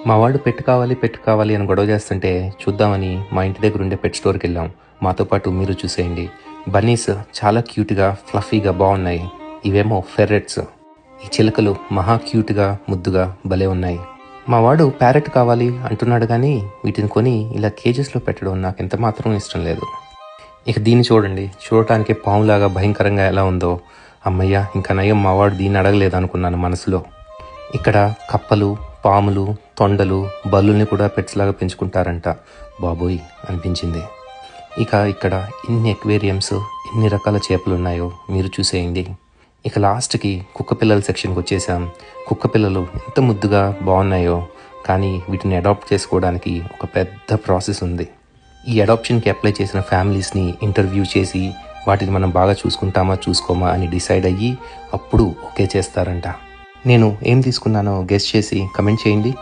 మా వాడు పెట్ కావాలి అని గొడవ చేస్తుంటే చూద్దామని మా ఇంటి దగ్గర ఉండే పెట్ స్టోర్కి వెళ్ళాం. మాతో పాటు మీరు చూసేయండి. బన్నీస్ చాలా క్యూట్గా ఫ్లఫీగా బాగున్నాయి. ఇవేమో ఫెర్రెట్స్. ఈ చిలుకలు మహా క్యూట్గా ముద్దుగా భలే ఉన్నాయి. మా వాడు ప్యారెట్ కావాలి అంటున్నాడు, కానీ వీటిని కొని ఇలా కేజెస్లో పెట్టడం నాకు ఎంత మాత్రం ఇష్టం లేదు. ఇక దీన్ని చూడండి, చూడటానికి పాములాగా భయంకరంగా ఎలా ఉందో. అమ్మయ్య, ఇంకా నయం మావాడు దీన్ని అడగలేదు అనుకున్నాను మనసులో. ఇక్కడ కప్పలు, పాములు, తొండలు, బల్లుల్ని కూడా పెట్స్లాగా పెంచుకుంటారంట. బాబోయ్ అనిపించింది. ఇక ఇక్కడ ఎన్ని ఎక్వేరియంస్, ఎన్ని రకాల చేపలు ఉన్నాయో మీరు చూసేయండి. ఇక లాస్ట్కి కుక్క పిల్లల సెక్షన్కి వచ్చేసాం. కుక్క పిల్లలు ఎంత ముద్దుగా బాగున్నాయో, కానీ వీటిని అడాప్ట్ చేసుకోవడానికి ఒక పెద్ద ప్రాసెస్ ఉంది. ఈ అడాప్షన్కి అప్లై చేసిన ఫ్యామిలీస్ని ఇంటర్వ్యూ చేసి వాటిని మనం బాగా చూసుకుంటామా చూసుకోమా అని డిసైడ్ అయ్యి అప్పుడు ఓకే చేస్తారంట. నేను ఏం తీసుకున్నానో గెస్ చేసి కమెంట్ చేయండి.